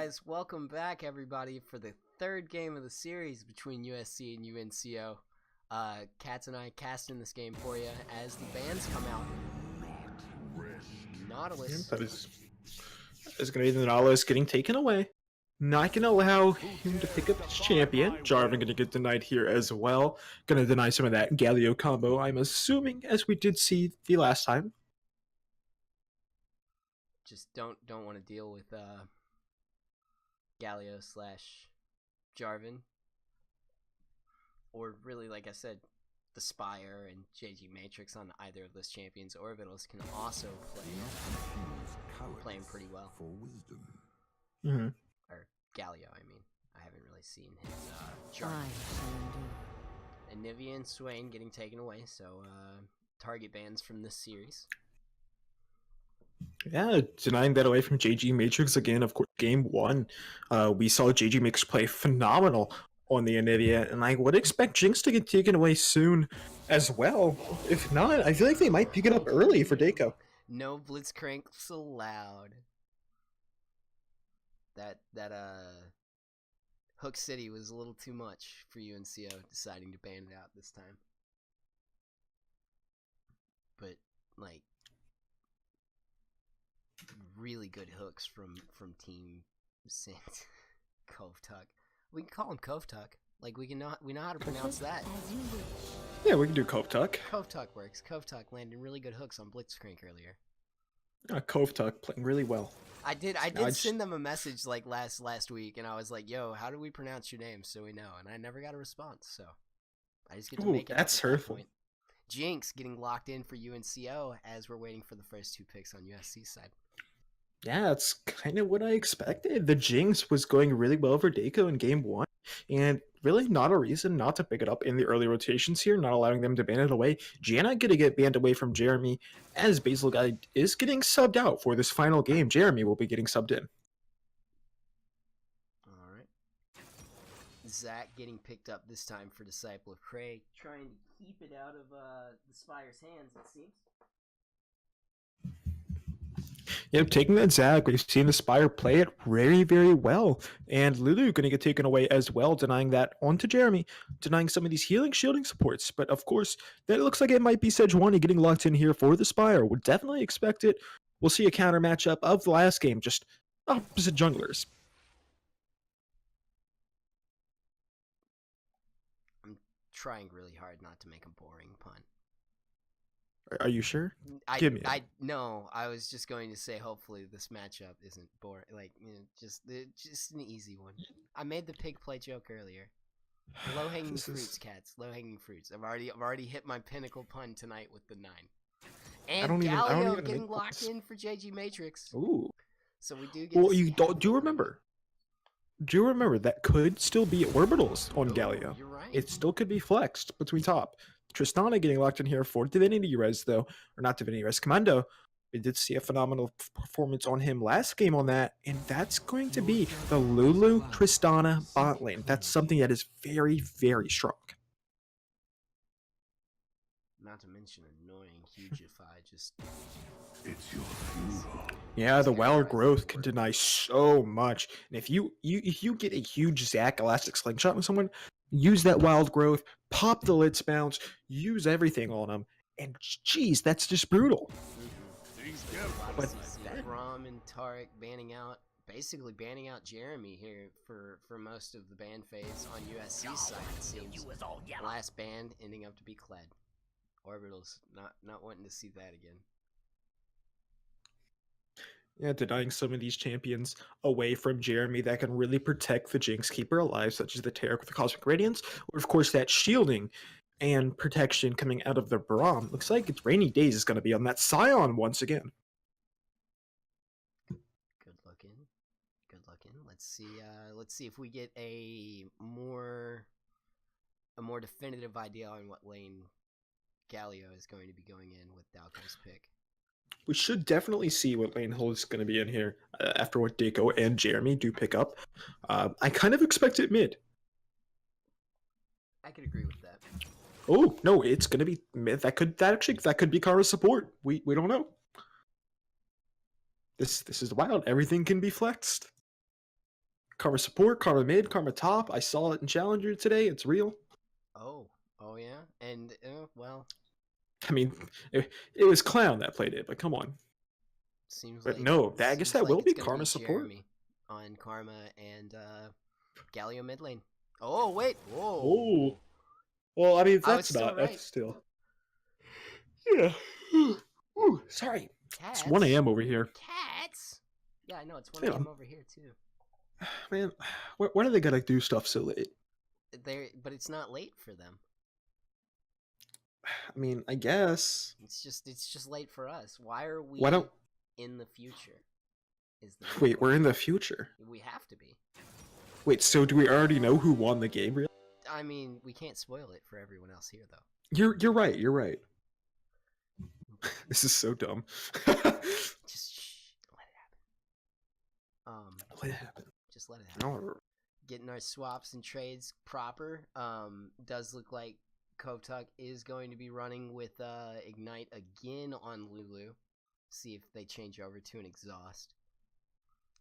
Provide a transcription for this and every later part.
guys, welcome back everybody for the third game of the series between USC and UNCo. Cats and I casting this game for you as the bans come out. Nautilus. That is going to be the Nautilus getting taken away. Not going to allow him to pick up his champion. Jarvan going to get denied here as well. Going to deny some of that Galio combo, I'm assuming, as we did see the last time. Just don't want to deal with Galio / Jarvan. Or really, like I said, the Spire and JG Matrix on either of those champions. Orbitals can also play him pretty well. Mm-hmm. Or Galio, I mean. I haven't really seen his Jarvan. And Nivea and Swain getting taken away, so target bans from this series. Yeah, denying that away from JG Matrix again. Of course, game one, we saw JG Matrix play phenomenal on the Anivia, and I would expect Jinx to get taken away soon as well. If not, I feel like they might pick it up early for Daco. No Blitzcranks allowed. That Hook City was a little too much for UNCo deciding to ban it out this time. But like, really good hooks from Team Sint. Cove Tuck. We can call him Cove Tuck. Like we know how to pronounce that. Yeah, we can do Cove Tuck. Cove Tuck works. Cove Tuck landed really good hooks on Blitzcrank earlier. Cove Tuck playing really well. I did send them a message like last week, and I was like, "Yo, how do we pronounce your name so we know?" And I never got a response, so I just get to make it. That's hurtful. Jinx getting locked in for UNCo as we're waiting for the first two picks on USC side. Yeah, that's kind of what I expected. The Jinx was going really well for Daco in game one, and really not a reason not to pick it up in the early rotations here, not allowing them to ban it away. Janna going to get banned away from Jeremy, as Basil Guy is getting subbed out for this final game. Jeremy will be getting subbed in. Alright. Zach getting picked up this time for Disciple of Cray, trying to keep it out of the Spire's hands, it seems. Yep, taking that Zag, we've seen the Spire play it very, very well. And Lulu going to get taken away as well, denying that onto Jeremy, denying some of these healing, shielding supports. But of course, that looks like it might be Sejuani getting locked in here for the Spire. Would definitely expect it. We'll see a counter matchup of the last game, just opposite junglers. I'm trying really hard not to make a boring pun. Are you sure? Give me no, I was just going to say hopefully this matchup isn't boring. Like, you know, just an easy one. I made the pig play joke earlier. Low hanging fruits, cats. Low hanging fruits. I've already hit my pinnacle pun tonight with the 9. And Galio getting locked in for JG Matrix. Ooh. So we do get. Well, do you remember? Do you remember that could still be orbitals on Galio? You're right. It still could be flexed between top. Tristana getting locked in here for Divinity Res, though, or not Divinity Res, Commando. We did see a phenomenal performance on him last game on that, and that's going to be the Lulu Tristana bot lane. That's something that is very, very strong. Not to mention annoying Hugify, just... It's your funeral. Yeah, the wild growth can deny so much. And if you get a huge Zac elastic slingshot with someone, use that wild growth, pop the Litz bounce, use everything on them, and geez, that's just brutal. But Rom and Tarek basically banning out Jeremy here for most of the ban phase on USC side, it seems. The last ban ending up to be Kled. Orbitals not wanting to see that again. Yeah, denying some of these champions away from Jeremy that can really protect the Jinx Keeper alive, such as the Taric with the Cosmic Radiance, or of course that shielding and protection coming out of the Braum. Looks like it's Rainy Days is going to be on that Scion once again. Good looking. Let's see if we get a more definitive idea on what lane Galio is going to be going in with Dalco's pick. We should definitely see what lane Hill is going to be in here after what Daco and Jeremy do pick up. I kind of expect it mid. I could agree with that. Oh no, it's going to be mid. That could be Kara's support. We don't know. This is wild. Everything can be flexed. Karma support, Karma mid, Karma top. I saw it in Challenger today. It's real. Oh, yeah, and well, I mean, it was Clown that played it, but come on. seems But like no, I guess that will it's be gonna Karma support. Jeremy on Karma and Galio mid lane. Oh wait, whoa. Oh, well, I mean I was that's still not. right. That's still. Yeah. Ooh, sorry. Cats. It's 1 a.m. over here. Cats. Yeah, I know it's 1 Yeah. a.m. over here too. Man, why do they gotta do stuff so late? But it's not late for them. I mean, I guess. It's just late for us. Why are we Why don't? in the future? Is the Wait, we're in the future. We have to be. Wait, so do we already know who won the game? Really? I mean, we can't spoil it for everyone else here, though. You're right. You're right. This is so dumb. Just let it happen. Let it happen. Just let it happen. No. Getting our swaps and trades proper. Does look like Kotuk is going to be running with Ignite again on Lulu. See if they change over to an exhaust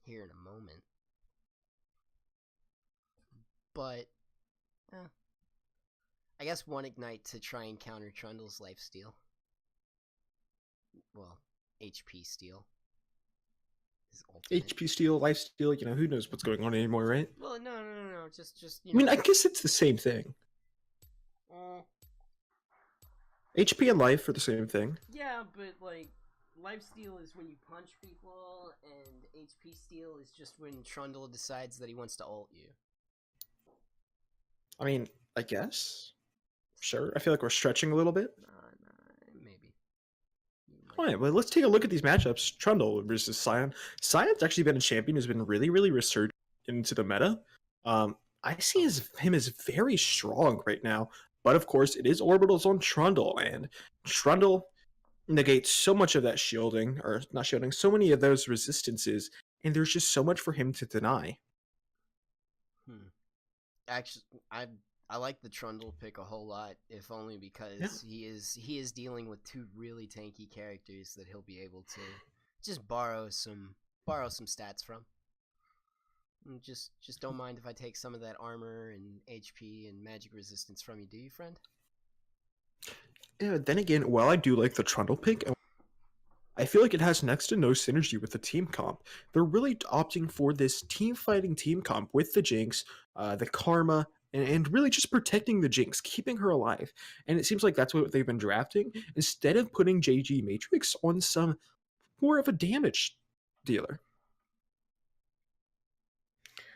here in a moment. But I guess one Ignite to try and counter Trundle's lifesteal. Well, HP steal. His ultimate. HP steal, life steal. You know, who knows what's going on anymore, right? Well, no. Just you I know. mean, I guess it's the same thing. HP and life are the same thing. Yeah, but like, lifesteal is when you punch people, and HP steal is just when Trundle decides that he wants to ult you. I mean, I guess. Sure. I feel like we're stretching a little bit. Maybe. All right, well, let's take a look at these matchups. Trundle versus Sion. Sion's actually been a champion who's been really, really resurged into the meta. I see him as very strong right now. But of course, it is Orbitals on Trundle, and Trundle negates so much of that shielding, or not shielding, so many of those resistances, and there's just so much for him to deny. Actually, I like the Trundle pick a whole lot, if only because he is dealing with two really tanky characters that he'll be able to just borrow some stats from. And just don't mind if I take some of that armor and HP and magic resistance from you, do you, friend? Yeah, then again, while I do like the Trundle pick, I feel like it has next to no synergy with the team comp. They're really opting for this team fighting team comp with the Jinx, the Karma, and really just protecting the Jinx, keeping her alive. And it seems like that's what they've been drafting, instead of putting JG Matrix on some more of a damage dealer.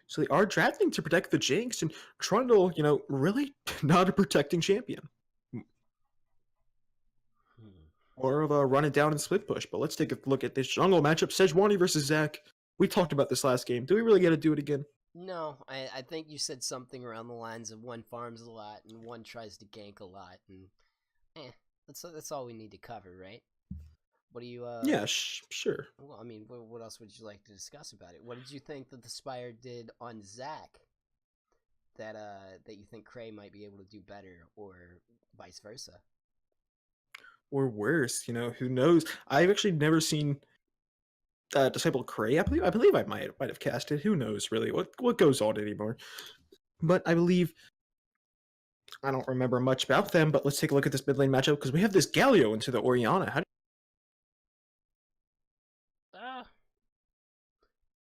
So they are drafting to protect the Jinx, and Trundle, you know, really not a protecting champion. More of a run it down and split push. But let's take a look at this jungle matchup. Sejuani versus Zac. We talked about this last game. Do we really get to do it again? No, I think you said something around the lines of one farms a lot and one tries to gank a lot, and that's all we need to cover, right? What do you Yeah, sure. Well, I mean, what else would you like to discuss about it? What did you think that the Spire did on Zac that you think Cray might be able to do better, or vice versa? Or worse, you know, who knows? I've actually never seen Disciple Cray. I believe I might have cast it. Who knows really what goes on anymore? But I believe I don't remember much about them. But let's take a look at this mid lane matchup because we have this Galio into the Orianna.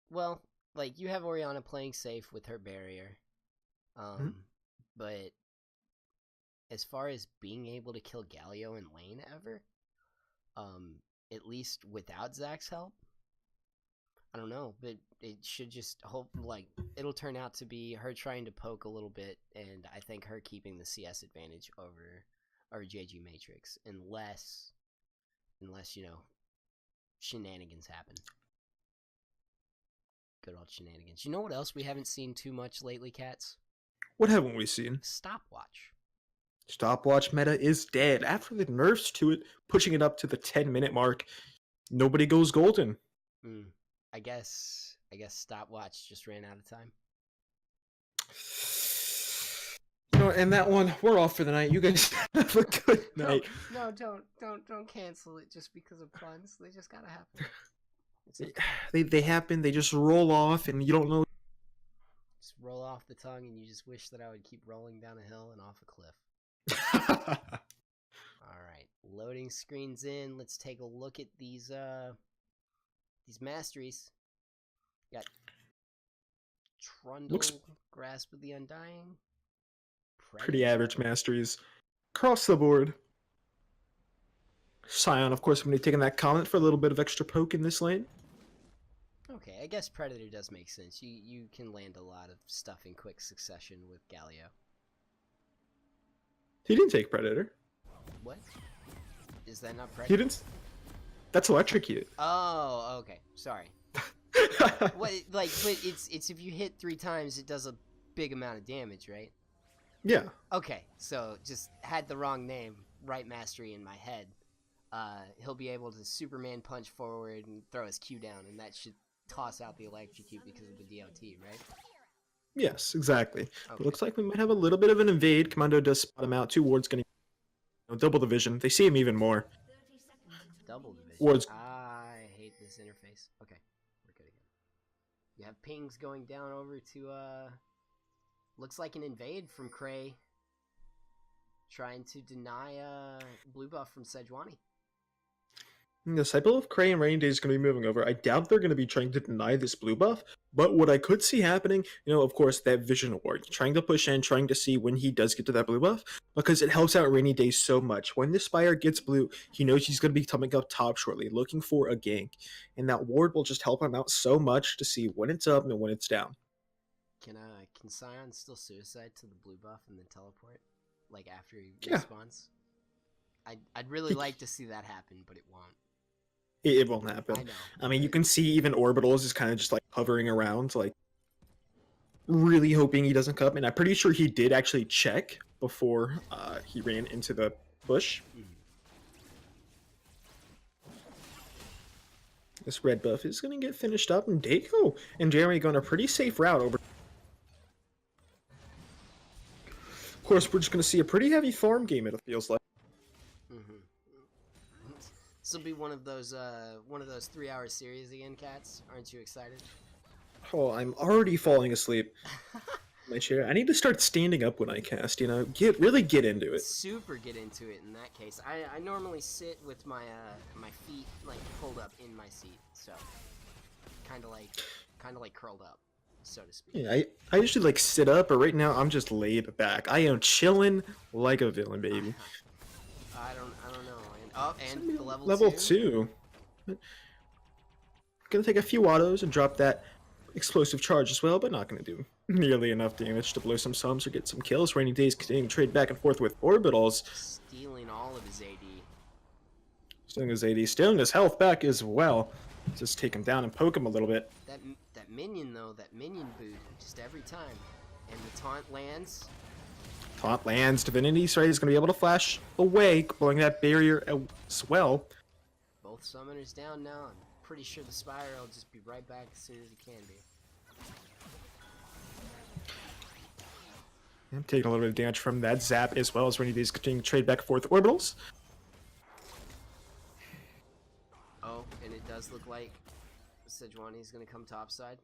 Well, like, you have Orianna playing safe with her barrier, but as far as being able to kill Galio in lane ever, at least without Zac's help, I don't know, but it should just hope, like, it'll turn out to be her trying to poke a little bit, and I think her keeping the CS advantage over JG Matrix, unless, you know, shenanigans happen. Good old shenanigans. You know what else we haven't seen too much lately, cats? What haven't we seen? Stopwatch. Stopwatch meta is dead. After the nerfs to it, pushing it up to the 10-minute mark, nobody goes golden. I guess Stopwatch just ran out of time. You know, and that one, we're off for the night. You guys have a good night. No, don't cancel it just because of puns. They just gotta happen. They happen. They just roll off, and you don't know. Just roll off the tongue, and you just wish that I would keep rolling down a hill and off a cliff. Alright, loading screens in. Let's take a look at these masteries. Got Trundle, Grasp of the Undying. Pretty average masteries across the board. Scion, of course, I'm going to be taking that comment for a little bit of extra poke in this lane. Okay, I guess Predator does make sense. You can land a lot of stuff in quick succession with Galio. He didn't take Predator. What? Is that not Predator? He didn't. That's electrocute. Oh, okay. Sorry. What? Like, but it's if you hit 3 times, it does a big amount of damage, right? Yeah. Okay, so just had the wrong name, right mastery in my head. He'll be able to Superman punch forward and throw his Q down, and that should toss out the electrocute because of the DOT, right? Yes, exactly. Okay. It looks like we might have a little bit of an invade. Commando does spot him out. 2 wards going to double the vision. They see him even more. Double division. Wards. I hate this interface. Okay, we're good again. You have pings going down over to, looks like an invade from Cray. Trying to deny, blue buff from Sejuani. The Disciple of Cray and Rainy Day is going to be moving over. I doubt they're going to be trying to deny this blue buff, but what I could see happening, of course, that Vision Award, trying to push in, trying to see when he does get to that blue buff, because it helps out Rainy Day so much. When the Spire gets blue, he knows he's going to be coming up top shortly, looking for a gank, and that ward will just help him out so much to see when it's up and when it's down. Can Scion still suicide to the blue buff and then teleport? Like, after he respawns? I'd really like to see that happen, but it won't. It won't happen. I know. I mean, you can see even Orbitals is kind of just like hovering around, like really hoping he doesn't come. And I'm pretty sure he did actually check before he ran into the bush. This red buff is going to get finished up, and Daco and Jeremy going a pretty safe route over. Of course, we're just going to see a pretty heavy farm game, it feels like. This will be one of those 3-hour series again, Cats. Aren't you excited? Oh, I'm already falling asleep. My chair. I need to start standing up when I cast. Really get into it. Super get into it. In that case, I normally sit with my my feet like pulled up in my seat, so kind of like curled up, so to speak. Yeah, I usually like sit up, but right now I'm just laid back. I am chilling like a villain, baby. I don't know. And the level 2. Gonna take a few autos and drop that explosive charge as well, but not gonna do nearly enough damage to blow some sums or get some kills. Rainy Days continuing to trade back and forth with Orbitals. Stealing all of his AD. Stealing his AD, stealing his health back as well. Just take him down and poke him a little bit. That minion though, that minion boot, just every time. And the taunt lands. Taunt lands. Divinity's right is going to be able to flash away, blowing that barrier as well. Both summoners down now. I'm pretty sure the Spire will just be right back as soon as it can be. I'm taking a little bit of damage from that zap as well as Rainy Days continuing to trade back and forth Orbitals. Oh, and it does look like Sejuani is going to come topside.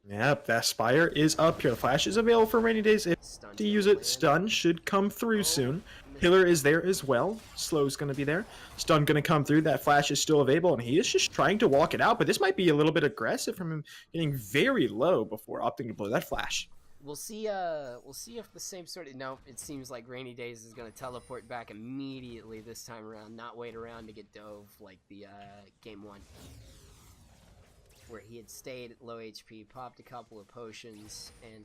Yep, that Spire is up here. The flash is available for Rainy Days. If to use it, stun should come through soon. Healer is there as well. Slow's going to be there. Stun going to come through. That flash is still available, and he is just trying to walk it out. But this might be a little bit aggressive from him, getting very low before opting to blow that flash. We'll see if the same sort of... No, it seems like Rainy Days is going to teleport back immediately this time around, not wait around to get dove like the game 1. Where he had stayed at low HP, popped a couple of potions, and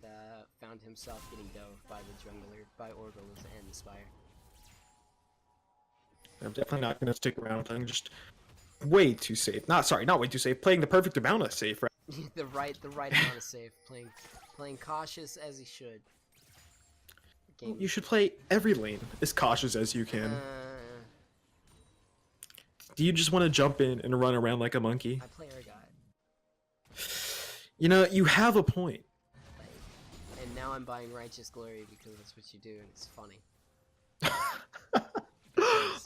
found himself getting dove by the jungler, by Orbitals and the Spire. I'm definitely not going to stick around. I'm just way too safe. Not way too safe. Playing the perfect amount of safe, right? the right amount of safe. Playing cautious as he should. You should play every lane as cautious as you can. Do you just want to jump in and run around like a monkey? I play Air God. You have a point. And now I'm buying Righteous Glory because that's what you do, and it's funny.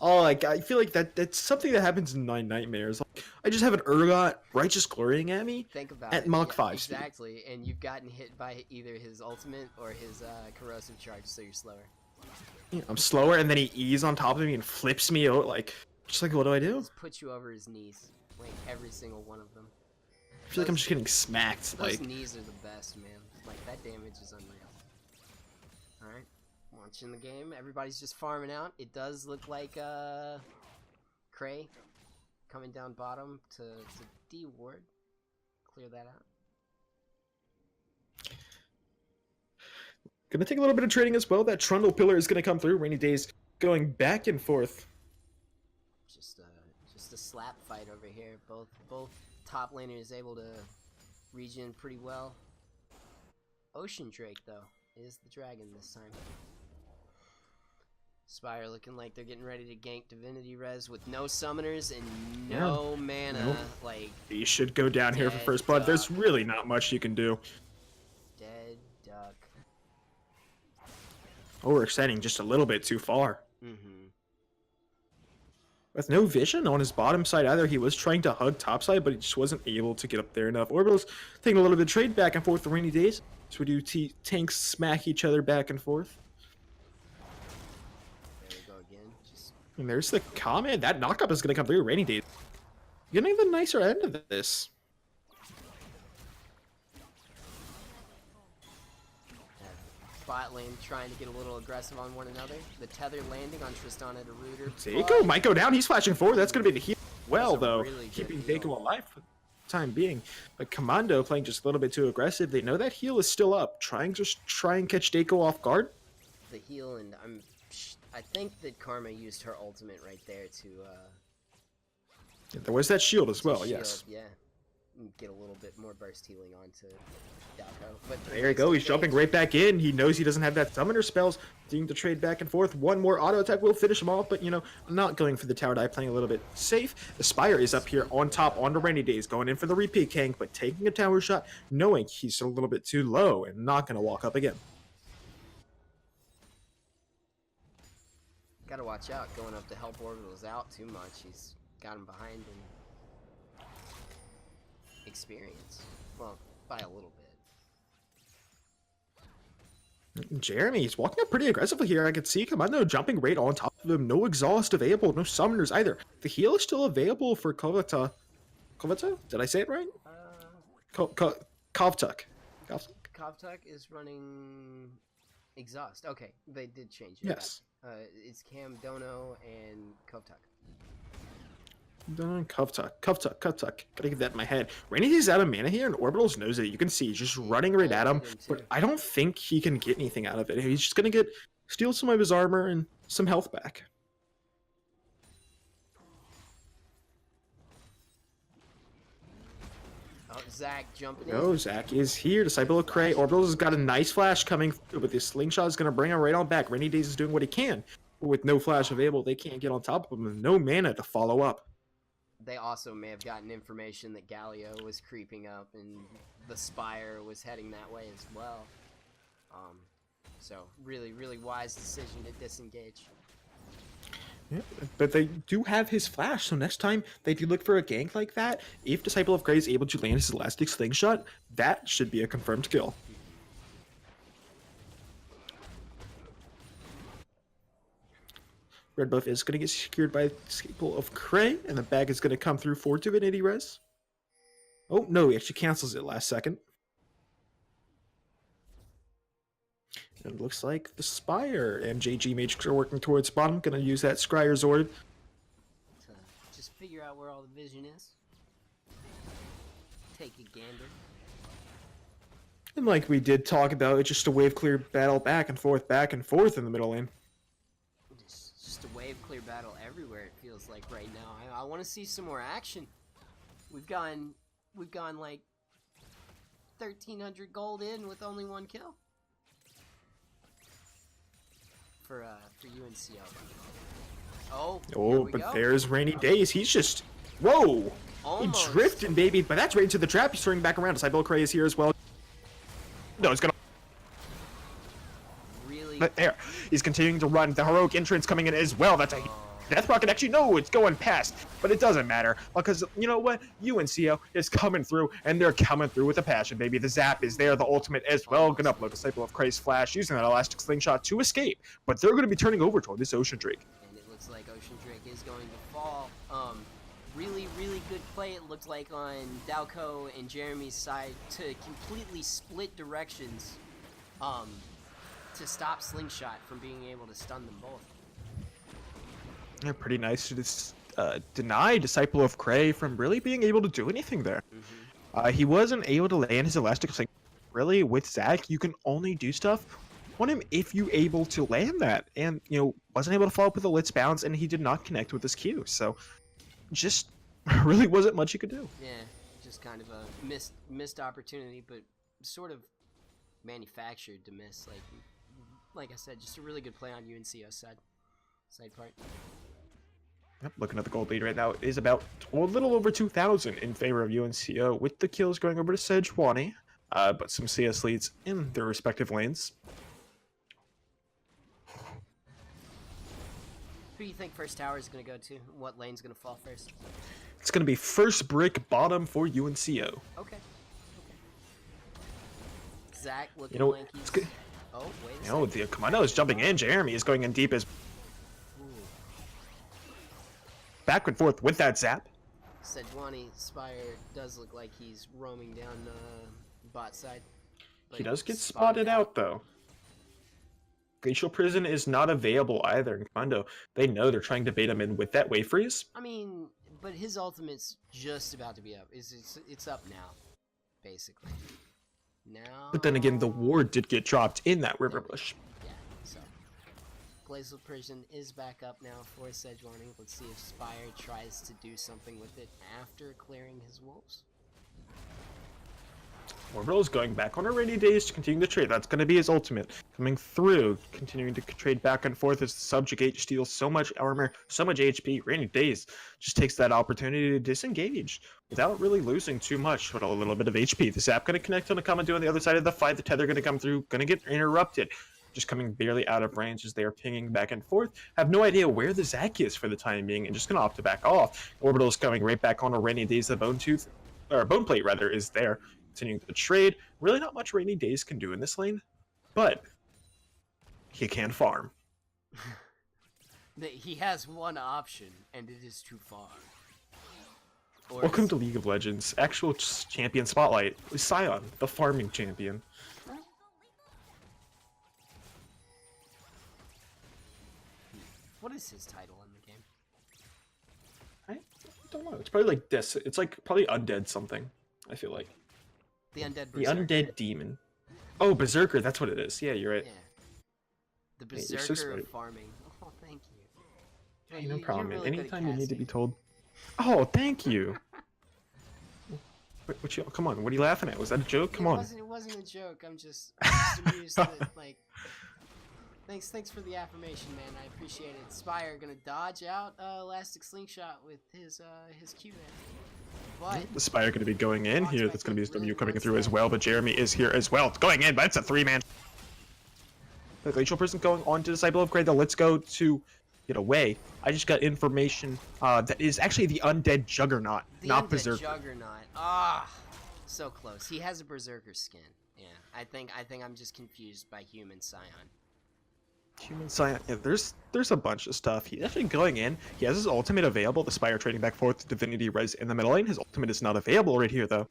Oh, like I feel like that's something that happens in Nine Nightmares. Like, I just have an Urgot righteous glorying at me Think about at it. Mach Yeah, 5 speed. exactly, and you've gotten hit by either his ultimate or his corrosive charge, so you're slower. Yeah, I'm slower, and then he E's on top of me and flips me out. Like, just like, what do I do? Just puts you over his knees, like every single one of them. I feel like I'm just getting smacked. Those Like, knees are the best, man. Like, that damage is unreal. Alright, launching the game. Everybody's just farming out. It does look like, Cray coming down bottom to D-Ward. Clear that out. gonna take a little bit of trading as well. That Trundle pillar is gonna come through. Rainy Days going back and forth. Just a slap fight over here. Both top laners able to regen pretty well. Ocean Drake, though, is the dragon this time. Spire looking like they're getting ready to gank Divinity Res with no summoners and no mana. Nope. Like, He should go down here for Dead first blood. duck. There's really not much you can do. dead duck. Oh, we're extending just a little bit too far. Mm-hmm. With no vision on his bottom side either, he was trying to hug top side, but he just wasn't able to get up there enough. Orbital's taking a little bit of trade back and forth for Rainy Days. So we do tanks smack each other back and forth. There we go again. Just And there's the comment. That knockup is going to come through. Rainy Days getting the nicer end of this. bot lane trying to get a little aggressive on one another. The tether landing on Tristana to Rooter. Daiko might go down. He's flashing forward. That's going to be the heal. Well, That's a though, really good keeping heal. Daiko alive for the time being. But Commando playing just a little bit too aggressive. They know that heal is still up. Try and catch Daiko off guard. The heal, and I think that Karma used her ultimate right there to There was that shield as to well, shield, yes. yeah, and get a little bit more burst healing onto Dalco. But There you go. He's jumping right back in. He knows he doesn't have that summoner spells. Needing to trade back and forth. One more auto attack will finish him off, but you know, not going for the tower dive, playing a little bit safe. The Spire is up here on top on the Rainy Days, going in for the repeat gank, but taking a tower shot, knowing he's a little bit too low and not going to walk up again. Gotta watch out going up to help Orbitals out too much. He's got him behind in experience. Well, by a little bit. Jeremy's walking up pretty aggressively here. I can see Commando jumping right on top of him. No exhaust available, no summoners either. The heal is still available for Kovata. Kovata? Did I say it right? Kovtuk. Kovtuk is running exhaust. Okay, they did change it. Yes. It's Cam, Dono, and Kovtuk. Kovtuk. Gotta get that in my head. Rainy Day's out of mana here, and Orbitals knows it. You can see he's just running right at him, but I don't think he can get anything out of it. He's just gonna steal some of his armor and some health back. Oh, Zach jumping in. Oh, Zach is here. Disciple of Cray. Orbitals has got a nice flash coming, but this slingshot is gonna bring him right on back. Rainy Days is doing what he can, but with no flash available, they can't get on top of him and no mana to follow up. They also may have gotten information that Galio was creeping up and the Spire was heading that way as well. So really, really wise decision to disengage. Yeah, but they do have his flash, so next time they do look for a gank like that, if Disciple of Grey is able to land his elastic slingshot, that should be a confirmed kill. Red buff is going to get secured by Disciple of Grey, and the bag is going to come through for Divinity Res. Oh, no, he actually cancels it last second. And it looks like the Spire and JG Mage are working towards bottom. Going to use that Scryer Zord. To just figure out where all the vision is. Take a gander. And like we did talk about, it's just a wave clear battle back and forth in the middle lane. Just a wave clear battle everywhere, it feels like right now. I want to see some more action. We've gone like 1,300 gold in with only one kill. For UNCo. Oh, But there's Rainy Days. He's just, whoa! Almost. He drifted, baby, but that's right into the trap. He's turning back around. Disciple Cray is here as well. No, it's gonna. Really? But there, he's continuing to run. The heroic entrance coming in as well. That's a Death Rocket, actually, no, it's going past, but it doesn't matter because you know what? UNCo is coming through, and they're coming through with a passion, baby. The zap is there, the ultimate as well. Gonna upload Disciple of Christ Flash using that elastic slingshot to escape, but they're gonna be turning over toward this Ocean Drake. And it looks like Ocean Drake is going to fall. Really, really good play. It looked like on Dalco and Jeremy's side to completely split directions, to stop Slingshot from being able to stun them both. Yeah, pretty nice to just deny Disciple of Cray from really being able to do anything there. He wasn't able to land his elastic sling. Really, with Zach, you can only do stuff on him if you're able to land that, and you know wasn't able to follow up with a Lit's bounce, and he did not connect with his Q. So, just really wasn't much he could do. Yeah, just kind of a missed opportunity, but sort of manufactured to miss. Like I said, just a really good play on UNCO's side part. Yep, looking at the gold lead right now, it is about a little over 2,000 in favor of UNCo, with the kills going over to Sejuani, but some CS leads in their respective lanes. Who do you think first tower is going to go to? What lane's going to fall first? It's going to be first brick bottom for UNCo. Okay. Zach looking You know, like he's... it's good. Oh, wait a You know, second. the Commando is jumping in. Jeremy is going in deep as back and forth with that zap. Sejuani Spire does look like he's roaming down bot side. He does get spotted out though. Glacial Prison is not available either in Commando. They know they're trying to bait him in with that wave freeze. I mean, but his ultimate's just about to be up. It's up now, basically. Now. But then again, the ward did get dropped in that river bush. Yeah, so. Glacial Prison is back up now for Sejuani. Let's see if Spire tries to do something with it after clearing his wolves. Orbital is going back on a rainy days to continue the trade. That's going to be his ultimate. Coming through, continuing to trade back and forth as the Subjugate steals so much armor, so much HP. Rainy days just takes that opportunity to disengage without really losing too much, but a little bit of HP. The zap going to connect on the Commando on the other side of the fight. The tether going to come through, going to get interrupted. Just coming barely out of range as they are pinging back and forth. Have no idea where the Zac is for the time being, and just going to opt to back off. Orbital is coming right back on a rainy days. The Bone Plate rather is there. Continuing to trade. Really not much rainy days can do in this lane, but he can farm. He has one option, and it is too far. Or Welcome to League of Legends. Actual champion spotlight is Sion, the farming champion. What is his title in the game? I don't know. It's probably like this. It's like probably undead something. I feel like The Undead the Berserker. undead demon. Oh, Berserker. That's what it is. Yeah, you're right. Yeah. The Hey, you're so Berserker of sweet. farming. Oh, thank you. Hey, Yeah, no you're problem. Man. really good at Anytime you need to be casting. told. Oh, thank you. What you? Come on. What are you laughing at? Was that a joke? Come on. It wasn't a joke. I'm just amused that, like... Thanks for the affirmation, man. I appreciate it. Spire gonna dodge out Elastic Slingshot with his Q there. But The Spire going to be going in here. That's going to be his W coming through as well, but Jeremy is here as well. It's going in, but it's a three-man. The Glacial Person going on to Disciple of Grey. Though let's go to get away. I just got information that is actually the Undead Juggernaut, the not Undead Berserker. Juggernaut. Ah, so close. He has a Berserker skin. Yeah, I think I'm just confused by Human Scion. Human Scion. Yeah, there's a bunch of stuff. He's actually going in. He has his ultimate available. The Spire trading back forth. Divinity Res in the middle lane. His ultimate is not available right here though.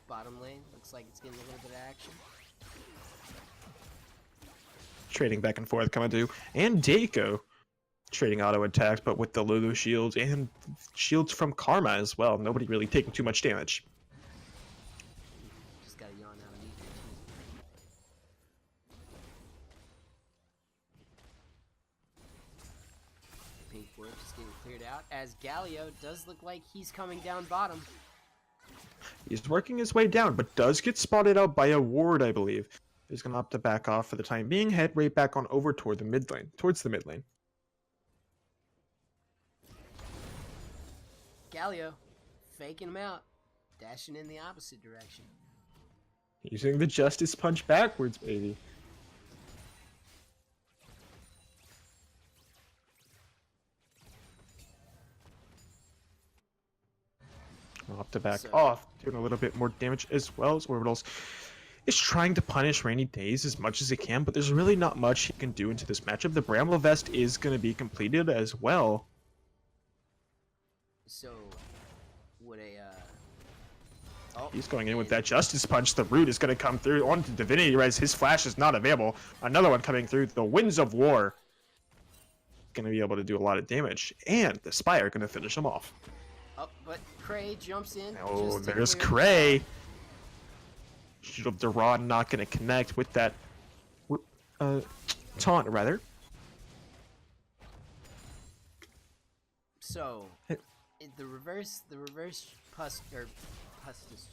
Bottom lane looks like it's getting a little bit of action. Trading back and forth, Kamadu and Daiko trading auto attacks, but with the Lulu shields and shields from Karma as well. Nobody really taking too much damage. Just got a yawn out of me. Pink ward just getting cleared out as Galio does look like he's coming down bottom. He's working his way down, but does get spotted out by a ward, I believe. He's going to opt to back off for the time being, head right back on over toward the mid lane, towards the mid lane. Galio faking him out, dashing in the opposite direction. Using the Justice Punch backwards, baby. Off to back So- off, doing a little bit more damage as well as Orbitals is trying to punish Rainy Days as much as he can, but there's really not much he can do into this matchup. The Bramble Vest is going to be completed as well. So, would a oh, He's going in with and- that Justice Punch. The root is going to come through onto Divinity Res. His flash is not available. Another one coming through. The Winds of War. Going to be able to do a lot of damage. And the Spire going to finish him off. Oh, but Cray jumps in. Oh, just to there's clear the Cray. path. Shield of the Rod not going to connect with that taunt, rather. So, Hey. the reverse Pustus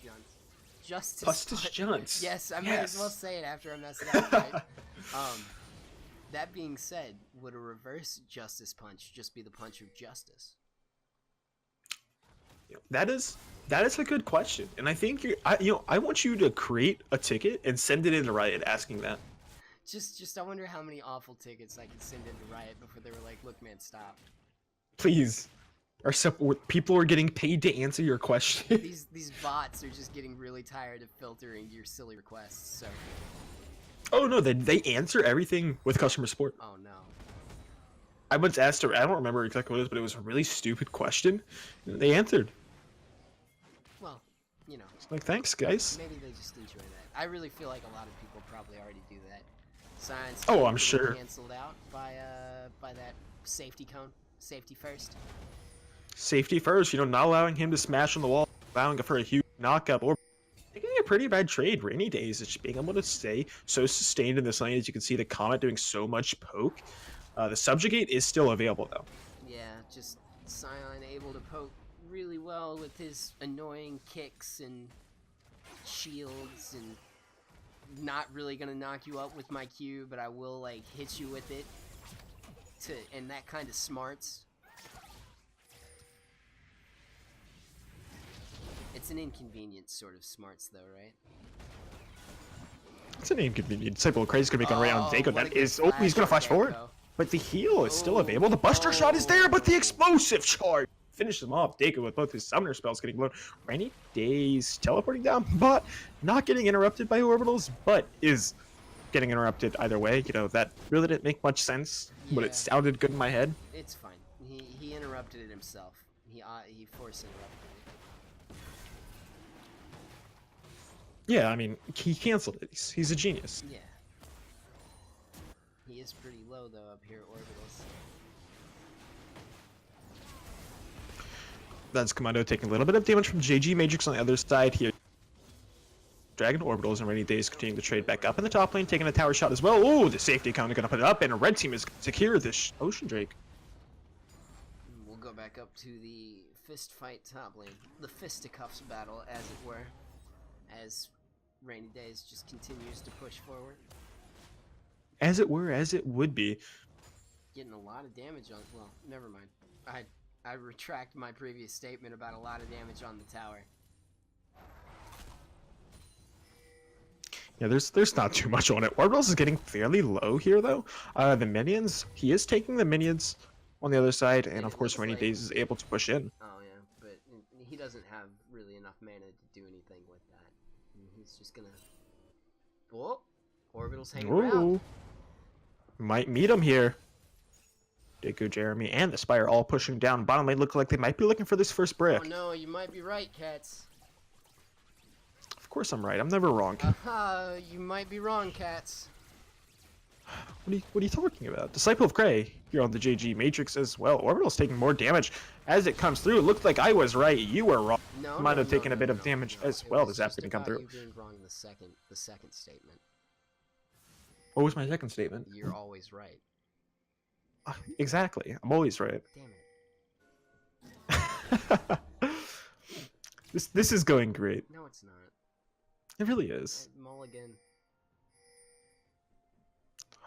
Junts. Justice Pustus Punch- Junts. Yes, I might as well Yes. say it after I mess it up, right? That being said, would a reverse Justice Punch just be the punch of justice? That is a good question, and I think I want you to create a ticket and send it into Riot asking that. Just I wonder how many awful tickets I could send into Riot before they were like, look man, stop. Please. People are getting paid to answer your question. These bots are just getting really tired of filtering your silly requests, so Oh no, they answer everything with customer support. oh no. I once asked her, I don't remember exactly what it was, but it was a really stupid question. And they answered. Well, you know, It's like, thanks, guys. maybe they just enjoy that. I really feel like a lot of people probably already do that. Science Oh, I'm getting sure. canceled out by that safety cone. Safety first. Safety first, not allowing him to smash on the wall, allowing for a huge knockup, or taking a pretty bad trade. Rainy Days is just being able to stay so sustained in this lane. As you can see, the Comet doing so much poke. The Subjugate is still available, though. Yeah, just Scion able to poke really well with his annoying kicks and shields, and not really gonna knock you up with my Q, but I will like hit you with it. And that kind of smarts. It's an inconvenience sort of smarts though, right? It's an inconvenient. Disciple Crazy gonna make on around Dago. what a That good is. Oh, he's gonna flash flash from forward. Gekko. But the heal is still available. The Buster Shot is there, but the explosive charge finishes him off. Dago with both his summoner spells getting blown. Rainy Days teleporting down, but not getting interrupted by orbitals, but is getting interrupted either way. That really didn't make much sense, but Yeah. it sounded good in my head. It's fine. He interrupted it himself. He force interrupted it. Yeah, I mean, he canceled it. He's a genius. Yeah. He is pretty low though up here, orbitals. That's Commando taking a little bit of damage from JG Matrix on the other side here. Dragon Orbitals and Rainy Days continuing to trade back up in the top lane, taking a tower shot as well. Oh, the safety counter gonna put it up, and a red team is secure this Ocean Drake. We'll go back up to the fist fight top lane. The fisticuffs battle, as it were. As Rainy Days just continues to push forward. As it were, as it would be. Getting a lot of damage on... Well, never mind. I retract my previous statement about a lot of damage on the tower. Yeah, there's not too much on it. Orbitals is getting fairly low here, though. The minions, he is taking the minions on the other side, and It of course looks Rainy like- Days is able to push in. Oh yeah, but he doesn't have really enough mana to do anything with that. He's just gonna... Whoa! Orbital's hanging around. Ooh. Might meet him here. Deku, Jeremy, and the Spire all pushing down. Bottom lane look like they might be looking for this first brick. Oh no, you might be right, Cats. Of course I'm right. I'm never wrong. Aha, you might be wrong, Cats. What are you talking about? Disciple of Cray here on the JG Matrix as well. Orbital's taking more damage as it comes through. It looked like I was right. You were wrong. No, Might no, have taken no, a bit no, of damage no. as It well. was The zap's just gonna come about through. You being wrong in the second statement. What was my second statement? You're always right. Exactly. I'm always right. Damn it. This is going great. No, it's not. It really is. Mulligan.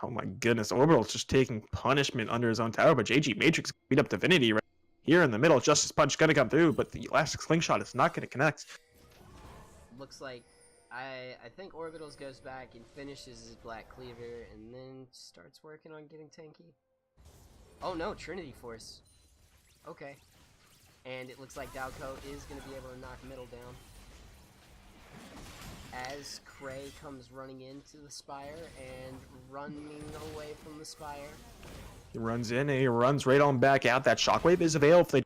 Oh my goodness. Orbital's just taking punishment under his own tower, but JG Matrix beat up Divinity right here in the middle. Justice Punch gonna come through, but the Elastic Slingshot is not gonna connect. Looks like I think Orbitals goes back and finishes his Black Cleaver and then starts working on getting tanky. Oh no, Trinity Force. Okay. And it looks like UNCo is going to be able to knock middle down. As Cray comes running into the Spire and running away from the Spire. He runs in and he runs right on back out. That shockwave is available if they.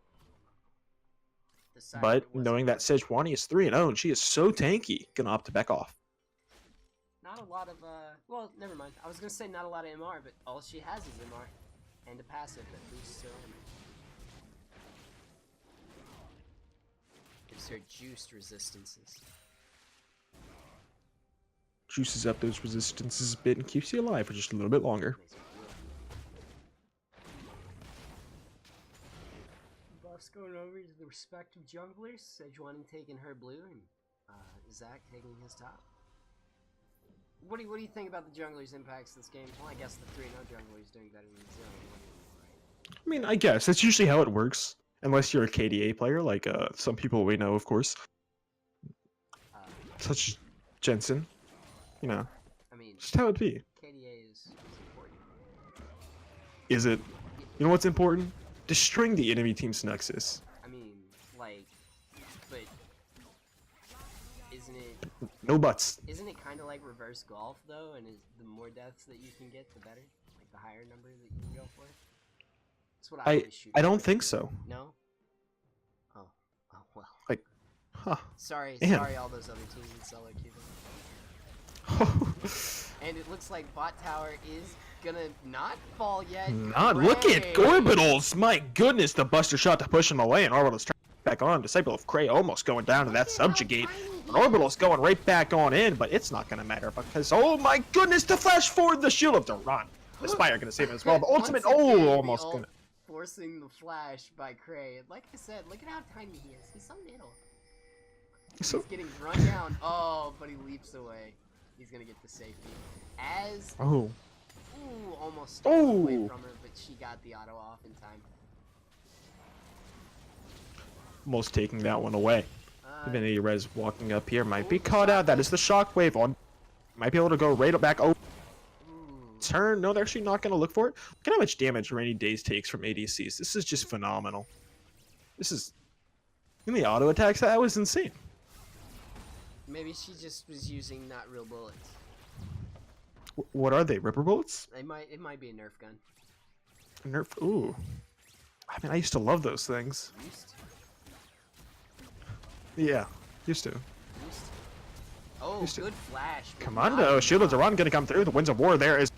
But knowing that Sejuani is 3-0 and she is so tanky, gonna opt to back off. Not a lot of, well, never mind. I was gonna say not a lot of MR, but all she has is MR. And a passive that boosts her armor. Gives her juiced resistances. Juices up those resistances a bit and keeps you alive for just a little bit longer. Buffs going over to the respective junglers. Sejuani taking her blue and Zach taking his top. What do you think about the junglers' impacts this game? Well, I guess the 3-0 jungler is doing better than the 0-1, right? I mean, I guess that's usually how it works, unless you're a KDA player, like some people we know, of course, such as Jensen. You know, I mean, just how it be. KDA is important. Is it? You know what's important? Destroying the enemy team's nexus. I mean, like, but isn't it? No buts. Isn't it kind of like reverse golf though? And is the more deaths that you can get, the better? Like the higher number that you can go for. That's what I always shoot I don't for. think so. No. Oh well. Like, huh? Sorry, Man. sorry, all those other teams in solo queue. And it looks like bot tower is gonna not fall yet. Look at Orbitals! My goodness, the buster shot to push him away, and Orbital's trying back on. Disciple of Cray almost going down to that subjugate. And Orbital's going right back on in, but it's not gonna matter because oh my goodness, the flash forward, the shield of the run. The Spire gonna save him as well. The ultimate, almost gonna. Forcing the flash by Cray. Like I said, look at how tiny he is. He's so little. He's getting run down. Oh, but he leaps away. He's gonna get the safety. As ooh, almost stole away from her, but she got the auto off in time. Almost taking that one away. Divinity Res walking up here might be caught out. That is the shockwave on. Might be able to go right back. Oh, turn. No, they're actually not gonna look for it. Look at how much damage Rainy Days takes from ADCs. This is just phenomenal. This is in the auto attacks. That was insane. Maybe she just was using not real bullets. What are they? Ripper bullets? It might be a Nerf gun. A Nerf. Ooh. I mean, I used to love those things. Used to. Yeah, used to. Oh, Used to. good flash. Commando, Shield of Duran gonna come through. The Winds of War there is.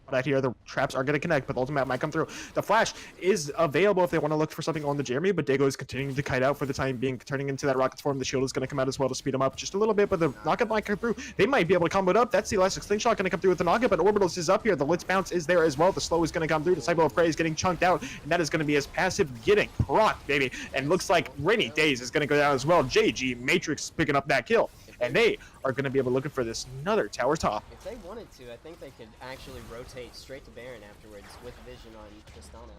Right here, the traps are going to connect, but the ultimate might come through. The flash is available if they want to look for something on the Jeremy, but Dago is continuing to kite out for the time being, turning into that rocket form. The shield is going to come out as well to speed him up just a little bit, but the knockup might come through. They might be able to combo it up. That's the elastic slingshot going to come through with the knockup, but Orbitals is up here. The Litz bounce is there as well. The slow is going to come through. Disciple of Prey is getting chunked out, and that is going to be his passive getting proc, baby. And looks like Rainy Days is going to go down as well. JG Matrix picking up that kill. And they are going to be able to look for this another tower top. If they wanted to, I think they could actually rotate straight to Baron afterwards with vision on Tristana.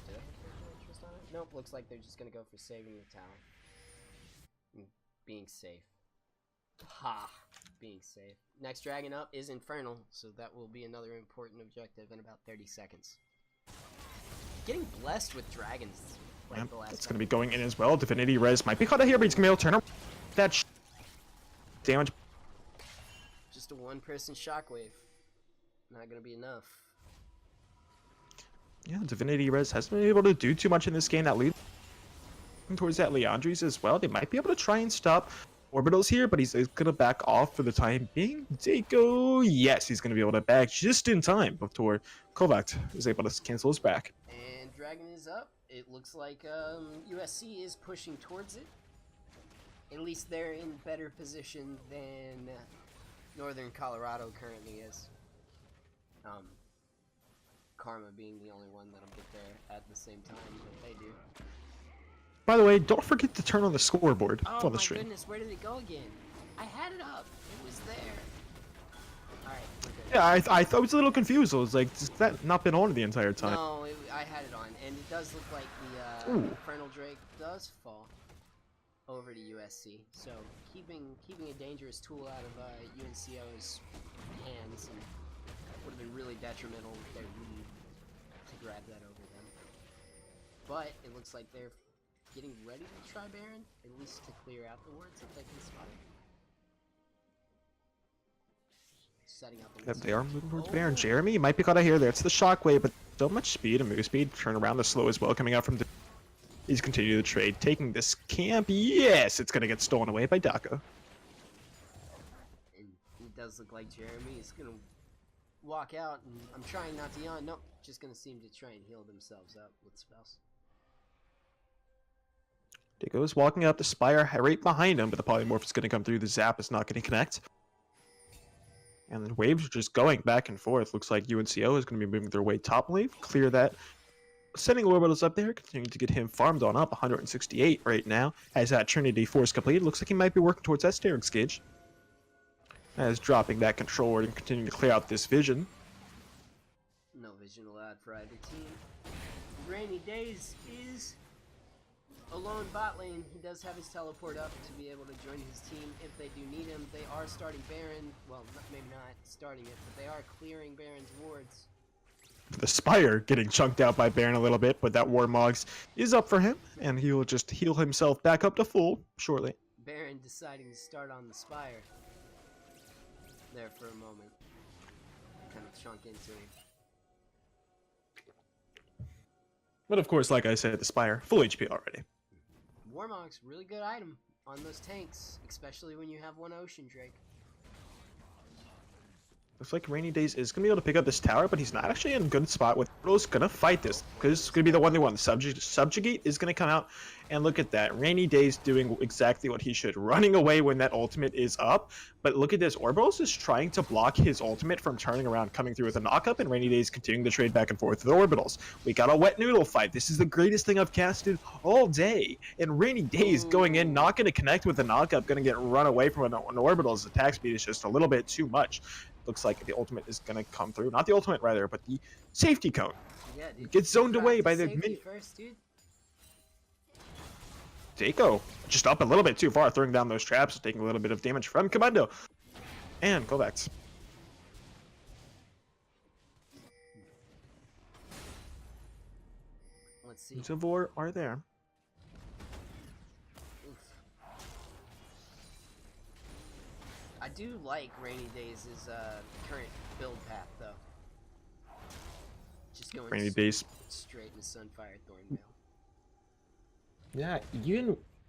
Do they have vision on Tristana? Nope, looks like they're just going to go for saving the tower. And being safe. Ha! Being safe. Next dragon up is Infernal, so that will be another important objective in about 30 seconds. Getting blessed with dragons. Like the last it's going to be going in as well. Divinity Res might be caught out here, but he's going to be able to turn around that damage. Just a one-person shockwave. Not gonna be enough. Yeah, Divinity Res hasn't been able to do too much in this game. That lead towards that Leandries as well. They might be able to try and stop Orbitals here, but he's gonna back off for the time being. Dago, yes, he's gonna be able to back just in time before Kovac is able to cancel his back. And Dragon is up. It looks like USC is pushing towards it. At least they're in better position than Northern Colorado currently is. Karma being the only one that'll get there at the same time that they do. By the way, don't forget to turn on the scoreboard Oh on the my stream. goodness, where did it go again? I had it up. It was there. Alright, we're good. Yeah, I was a little confused. I was like, has that not been on the entire time? No, I had it on, and it does look like the Infernal Drake does fall over to USC. So keeping a dangerous tool out of UNCo's hands would have been really detrimental if they leave to grab that over them. but it looks like they're getting ready to try Baron, at least to clear out the wards if they can spot it. Setting up Yep, they are moving towards Baron. Jeremy might be caught out here. That's the shockwave, but so much speed and move speed. Turn around is slow as well coming out from the... He's continuing the trade, taking this camp. Yes, it's going to get stolen away by Daka. And it does look like Jeremy is going to walk out, and I'm trying not to yawn. Nope, just going to seem to try and heal themselves up with spells. Dako is walking up the Spire right behind him, but the Polymorph is going to come through. The Zap is not going to connect. And then waves are just going back and forth. Looks like UNCo is going to be moving their way top wave. Clear that. Sending Orbitals up there, continuing to get him farmed on up. 168 right now. Has that Trinity Force completed. Looks like he might be working towards that Sterix Gauge. As dropping that control ward and continuing to clear out this vision. No vision allowed for either team. Rainy Days is alone bot lane. He does have his teleport up to be able to join his team if they do need him. They are starting Baron. Well, maybe not starting it, but they are clearing Baron's wards. The Spire getting chunked out by Baron a little bit, but that Warmogs is up for him, and he will just heal himself back up to full shortly. Baron deciding to start on the Spire. There for a moment. Kind of chunk into him. But of course, like I said, the Spire, full HP already. Warmog's really good item on those tanks, especially when you have one Ocean Drake. Looks like Rainy Days is going to be able to pick up this tower, but he's not actually in a good spot with Rose going to fight this, because it's going to be the 1v1. Subjugate is going to come out, and look at that. Rainy Days doing exactly what he should, running away when that ultimate is up. But look at this. Orbitals is trying to block his ultimate from turning around, coming through with a knockup, and Rainy Days continuing to trade back and forth with Orbitals. We got a wet noodle fight. This is the greatest thing I've casted all day. And Rainy Days going in, not going to connect with the knockup, going to get run away from an Orbital's attack speed is just a little bit too much. Looks like the ultimate is going to come through. Not the ultimate, rather, but the safety cone. Yeah, dude. Gets zoned away by the minion. First, dude. Dako just up a little bit too far, throwing down those traps, taking a little bit of damage from Commando. And Kovacs. Let's see. Zavor are there. Oof. I do like Rainy Days' current build path, though. Just going Rainy Days. straight into Sunfire Thornmail. Yeah,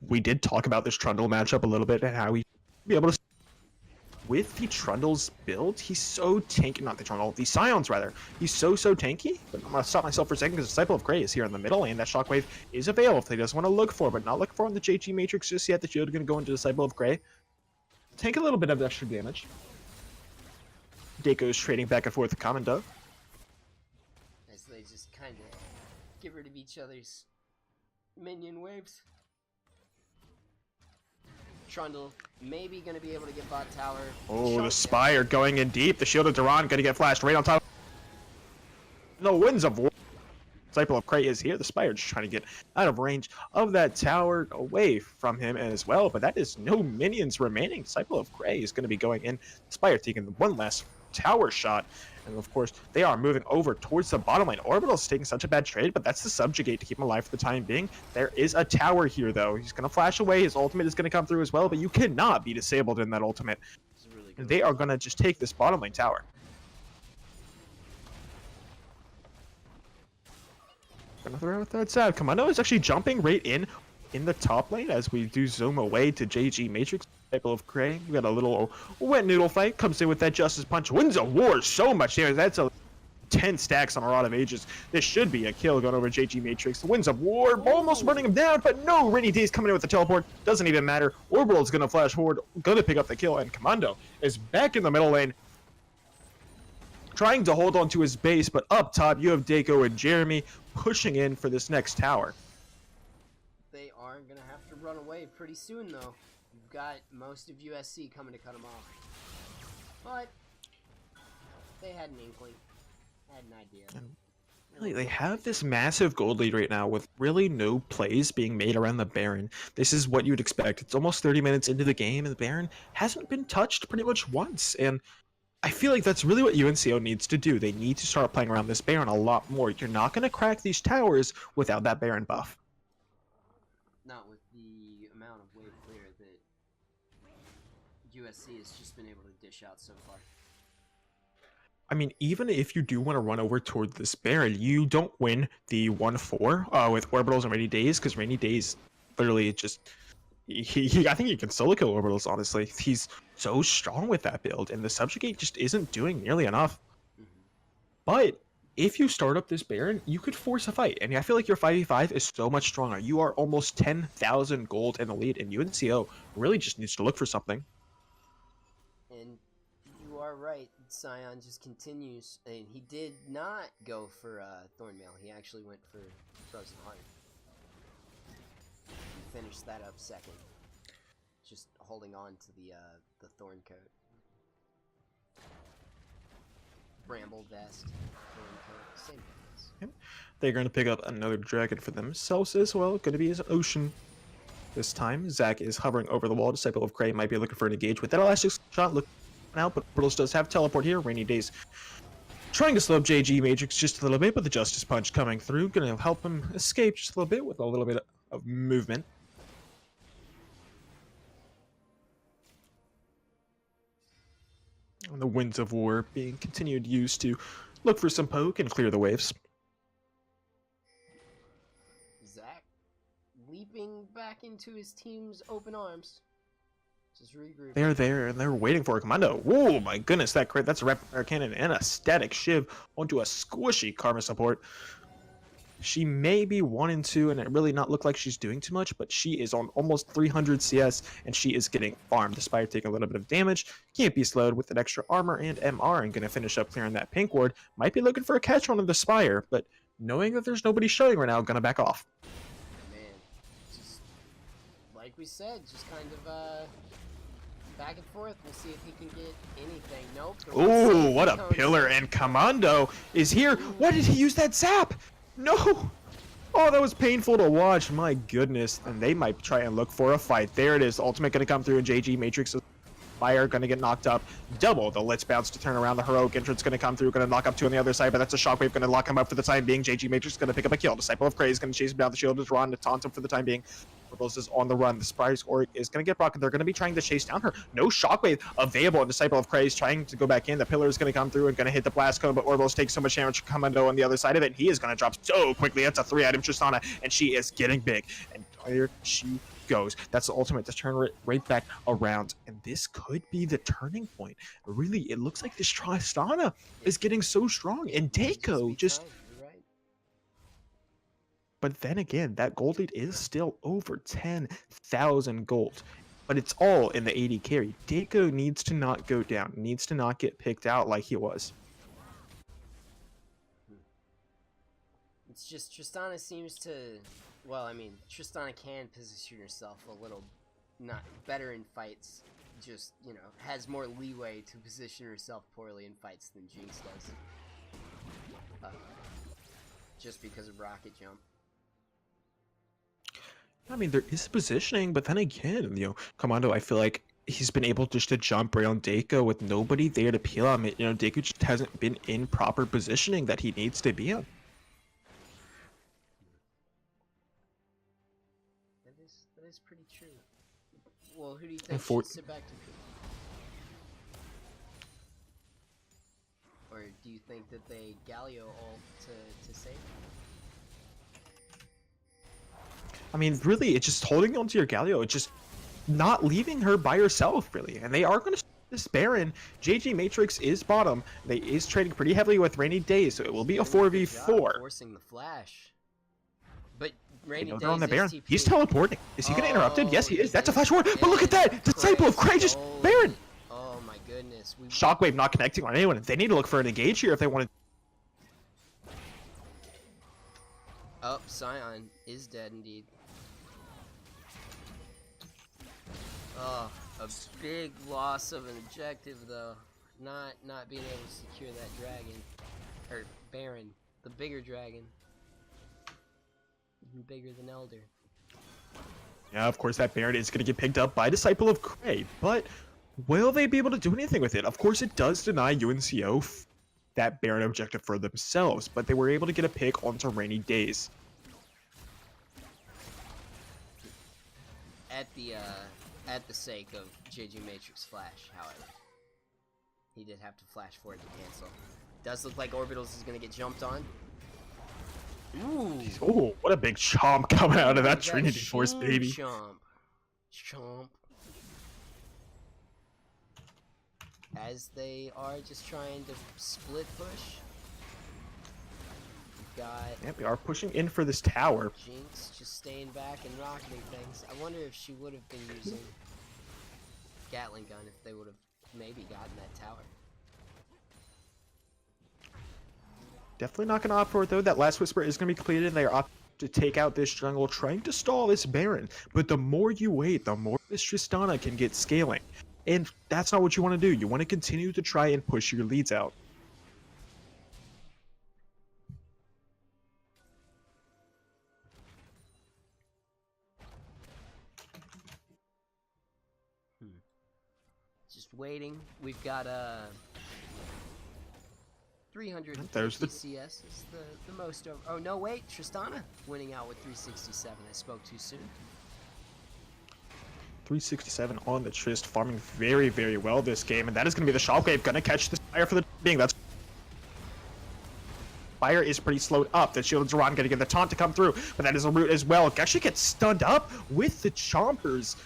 we did talk about this Trundle matchup a little bit and how he be able to. With the Trundle's build, he's so tanky. Not the Trundle, the Scions rather. He's so tanky. But I'm gonna stop myself for a second because Disciple of Grey is here in the middle, and that Shockwave is available if they just want to look for, but not look for in the JG Matrix just yet. The shield is gonna go into Disciple of Grey. Take a little bit of extra damage. Dako's trading back and forth with Commando. As they just kind of get rid of each other's minion waves. Trundle maybe going to be able to get bot tower. Oh, the Spire going in deep. The Shield of Duran going to get flashed right on top. The Winds of War. Disciple of Grey is here. The Spire just trying to get out of range of that tower, away from him as well. But that is no minions remaining. Disciple of Grey is going to be going in. Spire taking one last tower shot. And of course, they are moving over towards the bottom lane. Orbital's taking such a bad trade, but that's the Subjugate to keep him alive for the time being. There is a tower here, though. He's going to flash away. His ultimate is going to come through as well, but you cannot be disabled in that ultimate. Really they are going to just take this bottom lane tower. Gonna throw out that side. Commando is actually jumping right in the top lane as we do zoom away to JG Matrix. Disciple of Grey. We got a little wet noodle fight. Comes in with that Justice Punch. Winds of War. So much damage. That's a 10 stacks on a Rod of Ages. This should be a kill going over JG Matrix. The Winds of War almost running him down, but no. Rainy Days coming in with the teleport. Doesn't even matter. Orbital's gonna flash forward. Gonna pick up the kill, and Commando is back in the middle lane, trying to hold on to his base, but up top you have Dako and Jeremy pushing in for this next tower. They are going to have to run away pretty soon, though. You've got most of USC coming to cut them off. But they had an inkling, had an idea. Really, they have this massive gold lead right now with really no plays being made around the Baron. This is what you'd expect. It's almost 30 minutes into the game, and the Baron hasn't been touched pretty much once. And I feel like that's really what UNCo needs to do. They need to start playing around this Baron a lot more. You're not going to crack these towers without that Baron buff. Not with the amount of wave clear that USC has just been able to dish out so far. I mean, even if you do want to run over toward this Baron, you don't win the 1-4 with Orbitals and Rainy Days, because Rainy Days literally just... I think he can solo kill Orbitals, honestly. He's so strong with that build, and the Subjugate just isn't doing nearly enough. But if you start up this Baron, you could force a fight, and I feel like your 5v5 is so much stronger. You are almost 10,000 gold in the lead, and UNCo really just needs to look for something. And you are right, Scion just continues, and he did not go for Thornmail. He actually went for Frozen Heart. He finished that up second, just holding on to the Thorn Coat. Bramble Vest, Thorn Coat, same difference. Yep. They're going to pick up another dragon for themselves as well. Going to be his Ocean. This time, Zach is hovering over the wall. Disciple of Cray might be looking for an engage with that elastic shot. Look out, but Brittles does have teleport here. Rainy Days trying to slow up JG Matrix just a little bit, but the Justice Punch coming through. Going to help him escape just a little bit with a little bit of movement. And the Winds of War being continued used to look for some poke and clear the waves. Zach leaping back into his team's open arms. Just regroup. They're there and they're waiting for a commando. Whoa, my goodness, that crit, that's a rapid fire cannon and a static shiv onto a squishy Karma support. She may be 1-2 and it really not look like she's doing too much, but she is on almost 300 CS and she is getting farmed despite taking a little bit of damage. Can't be slowed with an extra armor and MR and gonna finish up clearing that pink ward. Might be looking for a catch on the Spire, but knowing that there's nobody showing right now, gonna back off. Man, just like we said, just kind of back and forth. We'll see if he can get anything. Nope. Ooh, what a pillar, and Commando is here. Why did he use that zap? No! Oh, that was painful to watch. My goodness. And they might try and look for a fight. There it is. Ultimate going to come through, and JG Matrix Fire going to get knocked up. Double the Let's Bounce to turn around. The Heroic Entrance going to come through. Going to knock up two on the other side, but that's a Shockwave going to lock him up for the time being. JG Matrix going to pick up a kill. Disciple of Cray is going to chase him down. The Shield is Ron to taunt him for the time being. Rebels is on the run. The Spire's Auric is going to get broken. They're going to be trying to chase down her. No Shockwave available. And Disciple of Cray is trying to go back in. The Pillar is going to come through and going to hit the Blast Cone, but Orbos takes so much damage from Commando on the other side of it. He is going to drop so quickly. That's a 3-item Tristana, and she is getting big. And there she goes. That's the ultimate to turn right back around. And this could be the turning point. Really, it looks like this Tristana is getting so strong. And Deiko just... But then again, that gold lead is still over 10,000 gold. But it's all in the 80 carry. Deiko needs to not go down. Needs to not get picked out like he was. It's just Tristana seems to... Well, I mean, Tristana can position herself a little not better in fights. Just, you know, has more leeway to position herself poorly in fights than Jinx does. Just because of Rocket Jump. I mean, there is positioning, but then again, you know, Commando, I feel like he's been able just to jump around Deiko with nobody there to peel him. You know, Deiko just hasn't been in proper positioning that he needs to be in. That is pretty true. Well, who do you think should sit back to Peel? Or do you think that they Galio ult to save him? I mean, really, it's just holding on to your Galio. It's just not leaving her by herself, really. And they are going to this Baron. JG Matrix is bottom. They is trading pretty heavily with Rainy Days, so it will be a 4v4. Forcing the flash. But Rainy Days on the Baron. TP. He's teleporting. Is he going to interrupt it? Yes, he is. That's a flash ward. But look at that. Disciple of Cray just Baron. Oh my goodness. Shockwave not connecting on anyone. They need to look for an engage here if they want to. Oh, Scion is dead indeed. Oh, a big loss of an objective though. Not being able to secure that dragon. Or Baron. The bigger dragon. Even bigger than Elder. Yeah, of course that Baron is going to get picked up by Disciple of Cray, but Will they be able to do anything with it? Of course, it does deny UNCo that Baron objective for themselves, but they were able to get a pick onto Rainy Days. At the sake of JG Matrix Flash, however. He did have to flash for it to cancel. Does look like Orbitals is gonna get jumped on. Ooh! Oh, what a big chomp coming out of that Trinity Force, baby. Chomp. Chomp. As they are just trying to split push. We've got... Yep, we are pushing in for this tower. Jinx just staying back and rocketing things. I wonder if she would have been using Gatling gun if they would have maybe gotten that tower. Definitely not going to opt for it, though. That last Whisper is going to be completed, and they are opting to take out this jungle, trying to stall this Baron. But the more you wait, the more this Tristana can get scaling. And that's not what you want to do. You want to continue to try and push your leads out. Just waiting. We've got 350 There's the... CS is the most over. Oh no, wait, Tristana winning out with 367. I spoke too soon. 367 on the Trist, farming very, very well this game, and that is going to be the Shockwave, going to catch the Spire for the being. That's Spire is pretty slowed up. The Shield of Duran going to get the taunt to come through, but that is a root as well. Actually gets stunned up with the Chompers.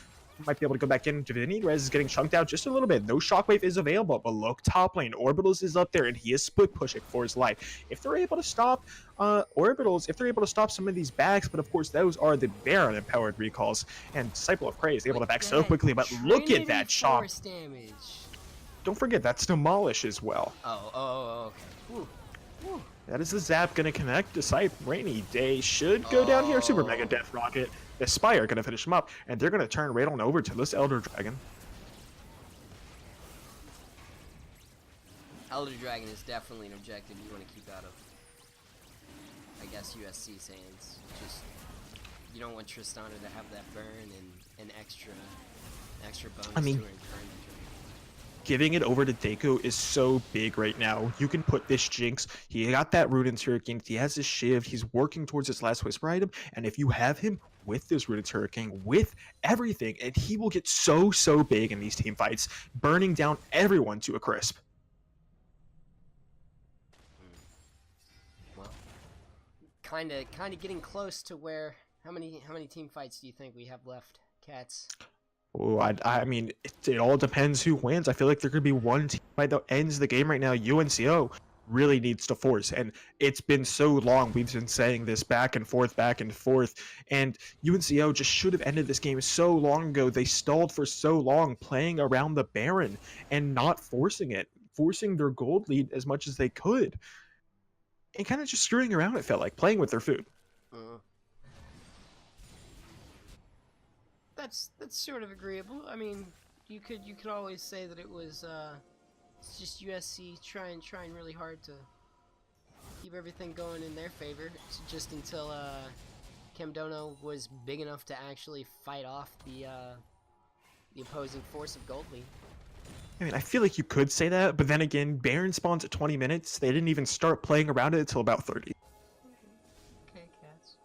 Might be able to go back in. Divinity Res is getting chunked out just a little bit. No Shockwave is available, but look, top lane. Orbitals is up there, and he is split pushing for his life. If they're able to stop Orbitals, if they're able to stop some of these backs, but of course those are the Baron-empowered recalls, and Disciple of Prey is able to back so quickly, but look at that chomp. Don't forget, that's Demolish as well. Oh, okay. Whew. Whew. That is the Zap going to connect. Disciple Rainy Day should go down here. Super Mega Death Rocket. The Spire going to finish him up, and they're going to turn right on over to this Elder Dragon. Elder Dragon is definitely an objective you want to keep out of, I guess, USC's hands. Just, you don't want Tristana to have that burn and an extra bonus to her in turn. Giving it over to Deku is so big right now. You can put this Jinx. He got that root into Hurricane. He has his Shiv. He's working towards his last Whisper item. And if you have him with this rooted Hurricane, with everything, and he will get so big in these team fights, burning down everyone to a crisp. Well, kind of getting close to where. How many team fights do you think we have left, Cats? Oh, I mean, it all depends who wins. I feel like there could be one team fight that ends the game right now. UNCo really needs to force, and it's been so long. We've been saying this back and forth, and UNCo just should have ended this game so long ago. They stalled for so long playing around the Baron and not forcing their gold lead as much as they could, and kind of just screwing around. It felt like playing with their food. That's sort of agreeable. I mean, you could always say that it was it's just USC trying really hard to keep everything going in their favor, just until Camdono was big enough to actually fight off the opposing force of Goldly. I mean, I feel like you could say that, but then again, Baron spawns at 20 minutes. They didn't even start playing around it until about 30. Okay, Cats.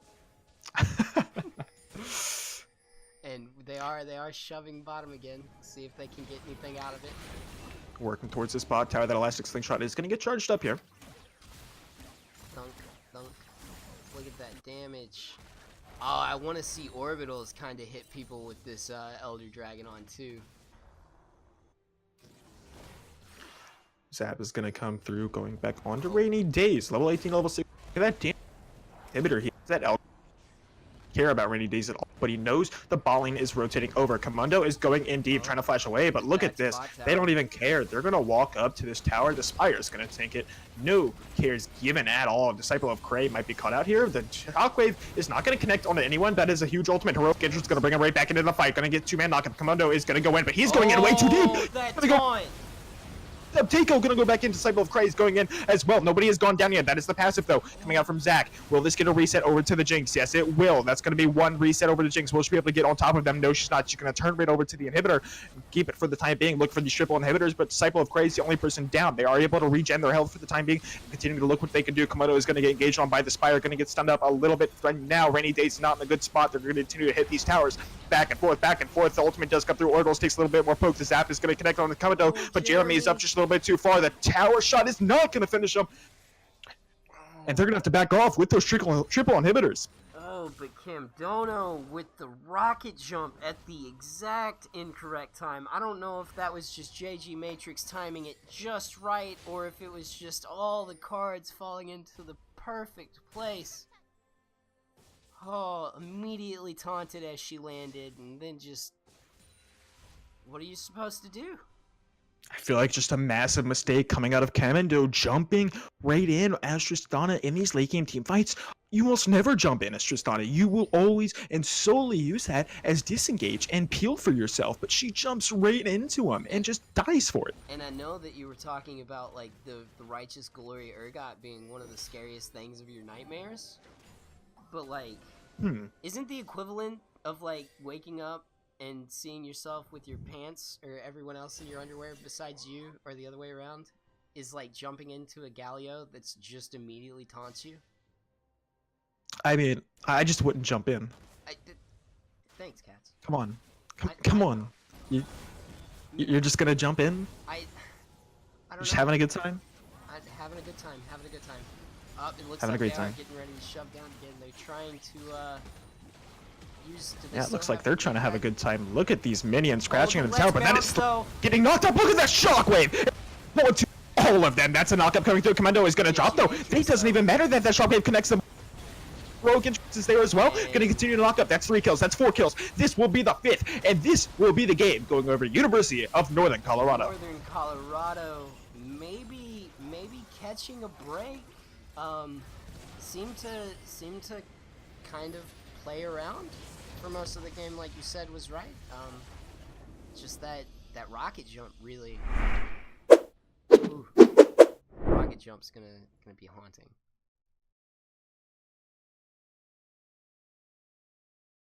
And they are shoving bottom again. See if they can get anything out of it. Working towards this bot tower. That elastic slingshot is going to get charged up here. Thunk, thunk. Look at that damage. Oh, I want to see Orbitals kind of hit people with this Elder Dragon on too. Zap is going to come through, going back onto Rainy Days. Level 18, level 6. Look at that damn inhibitor. He has that Elder. Care about Rainy Days at all, but he knows the balling is rotating over. Commando is going in deep, trying to flash away, but look at this. They don't even care. They're going to walk up to this tower. The Spire is going to tank it. No cares given at all. Disciple of Cray might be caught out here. The Shockwave is not going to connect onto anyone. That is a huge ultimate. Heroic Entrance is going to bring him right back into the fight. Going to get two-man knock. Commando is going to go in, but he's going in way too deep. Takeo gonna go back into Cycle of Craze, going in as well. Nobody has gone down yet. That is the passive though, coming out from Zach. Will this get a reset over to the Jinx? Yes, it will. That's gonna be one reset over to Jinx. Will she be able to get on top of them? No, she's not. She's gonna turn right over to the inhibitor, keep it for the time being. Look for these triple inhibitors, but Cycle of Craze, the only person down. They are able to regen their health for the time being, continuing to look what they can do. Komodo is gonna get engaged on by the Spire, gonna get stunned up a little bit right now. Rainy Day's not in a good spot. They're gonna continue to hit these towers back and forth, back and forth. The ultimate does come through. Oracles takes a little bit more poke. The Zap is gonna connect on the Komodo, but Jeremy is up just a little bit too far. The tower shot is not gonna finish him, and they're gonna have to back off with those triple inhibitors. Oh, but Kim Dono with the rocket jump at the exact incorrect time. I don't know if that was just JG Matrix timing it just right, or if it was just all the cards falling into the perfect place. Oh, immediately taunted as she landed, and then just... What are you supposed to do? I feel like just a massive mistake coming out of Kamendo, jumping right in as Tristana in these late game team fights. You almost never jump in as Tristana. You will always and solely use that as disengage and peel for yourself, but she jumps right into him and just dies for it. And I know that you were talking about like the Righteous Glory Urgot being one of the scariest things of your nightmares, but like, isn't the equivalent of like waking up and seeing yourself with your pants or everyone else in your underwear besides you, or the other way around, is like jumping into a Galio that's just immediately taunts you? I mean, I just wouldn't jump in. Thanks, Cats. Come on. Come on. You're just gonna jump in? I don't just know. having a good time? Having a good time. Having a good time. It looks Having a like great they are time. getting ready to shove down again. They're trying to use... Yeah, it looks like they're trying to have a good time. Look at these minions crashing the into the tower, but then Let's it's Bounce, though. getting knocked up. Look at that shockwave! Going to all of them. That's a knockup coming through. Commando is gonna drop though. It doesn't even matter that shockwave connects them. Rogue is there as well. Gonna continue to knock up. That's 3 kills. That's 4 kills. This will be the 5th, and this will be the game going over to University of Northern Colorado. Northern Colorado, maybe catching a break. Seem to kind of play around for most of the game, like you said was right. Just that rocket jump really. Ooh. Rocket jump's gonna be haunting.